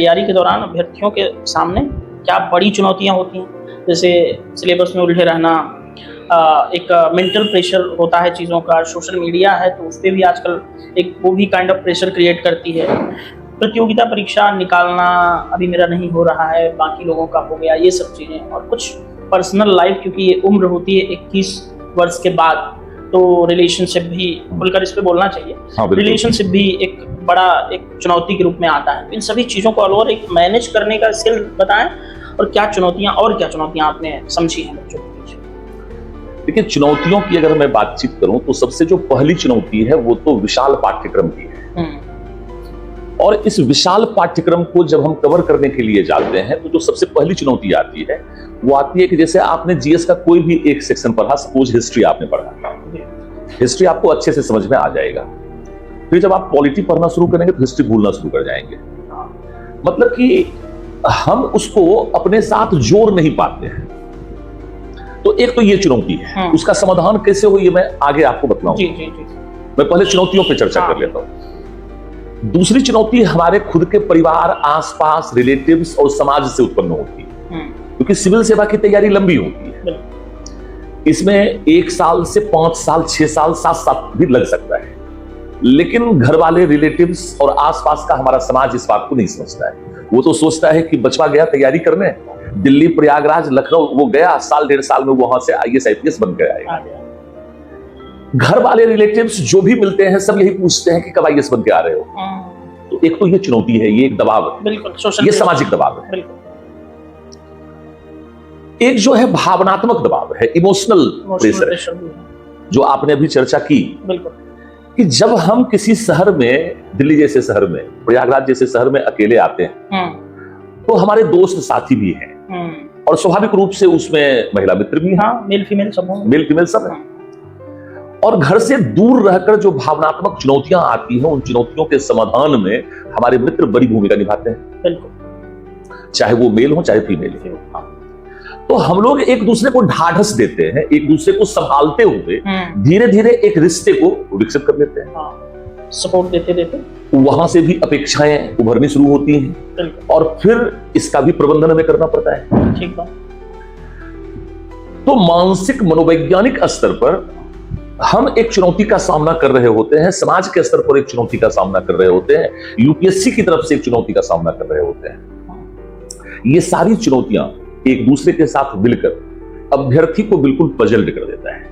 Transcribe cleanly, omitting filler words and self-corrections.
तैयारी के दौरान अभ्यर्थियों के सामने क्या बड़ी चुनौतियां होती हैं, जैसे सिलेबस में उलझे रहना, एक मेंटल प्रेशर होता है चीज़ों का, सोशल मीडिया है तो उस पर भी आजकल एक वो भी काइंड ऑफ प्रेशर क्रिएट करती है। प्रतियोगिता परीक्षा निकालना अभी मेरा नहीं हो रहा है, बाकी लोगों का हो गया, ये सब चीज़ें, और कुछ पर्सनल लाइफ, क्योंकि ये उम्र होती है 21 वर्ष के बाद, तो रिलेशनशिप भी खुलकर इस पे बोलना चाहिए। रिलेशनशिप भी एक बड़ा एक चुनौती के रूप में आता है। इन सभी चीज़ों को और एक मैनेज करने का स्किल बताएं, और क्या चुनौतियां आपने समझी हैं बच्चों के पीछे। देखिए, चुनौतियों की अगर मैं बातचीत करूं तो सबसे जो पहली चुनौती है वो तो विशाल पाठ्यक्रम की है। और इस विशाल पाठ्यक्रम को जब हम कवर करने के लिए जाते हैं तो जो सबसे पहली चुनौती आती है वो आती है कि जैसे आपने जीएस का कोई भी एक सेक्शन पढ़ा, सपोज हिस्ट्री आपने पढ़ा, हिस्ट्री आपको अच्छे से समझ में आ जाएगा। फिर जब आप पॉलिटी पढ़ना शुरू करेंगे तो हिस्ट्री भूलना शुरू कर जाएंगे। मतलब कि हम उसको अपने साथ जोड़ नहीं पाते हैं। तो एक तो ये चुनौती है, उसका समाधान कैसे हो ये मैं आगे आपको बताऊंगा। मैं पहले चुनौतियों पर चर्चा कर लेता हूं। दूसरी चुनौती हमारे खुद के परिवार, आसपास, रिलेटिव्स और समाज से उत्पन्न होती है, क्योंकि सिविल सेवा की तैयारी लंबी होती है। इसमें 1 साल से 5 साल, 6 साल, 7 साल भी लग सकता है, लेकिन घर वाले, रिलेटिव्स और आसपास का हमारा समाज इस बात को नहीं समझता है। वो तो सोचता है कि बचवा गया तैयारी करने, दिल्ली, प्रयागराज, लखनऊ वो गया, साल 1.5 साल में वहां से IAS IPS बन कर आएगा। घर वाले, रिलेटिव्स जो भी मिलते हैं सब यही पूछते हैं कि कब IAS बन के आ रहे हो। तो एक तो ये चुनौती है, ये एक दबाव है, ये सामाजिक दबाव है। एक जो है भावनात्मक दबाव है, इमोशनल प्रेशर, जो आपने अभी चर्चा की कि जब हम किसी शहर में, दिल्ली जैसे शहर में, प्रयागराज जैसे शहर में अकेले आते हैं तो हमारे दोस्त साथी भी हैं, और स्वाभाविक रूप से उसमें महिला मित्र भी हैं, मेल फीमेल सब है। और घर से दूर रहकर जो भावनात्मक चुनौतियां आती हैं, उन चुनौतियों के समाधान में हमारे मित्र बड़ी भूमिका निभाते हैं, चाहे वो मेल हो चाहे फीमेल हो। तो हम लोग एक दूसरे को ढाढ़स देते हैं, एक दूसरे को संभालते हुए धीरे धीरे एक रिश्ते को विकसित कर लेते हैं। सपोर्ट देते वहां से भी अपेक्षाएं उभरनी शुरू होती हैं, और फिर इसका भी प्रबंधन हमें करना पड़ता है। ठीक बात। तो मानसिक मनोवैज्ञानिक स्तर पर हम एक चुनौती का सामना कर रहे होते हैं, समाज के स्तर पर एक चुनौती का सामना कर रहे होते हैं, यूपीएससी की तरफ से एक चुनौती का सामना कर रहे होते हैं। ये सारी चुनौतियां एक दूसरे के साथ मिलकर अभ्यर्थी को बिल्कुल पजल्ड कर देता है।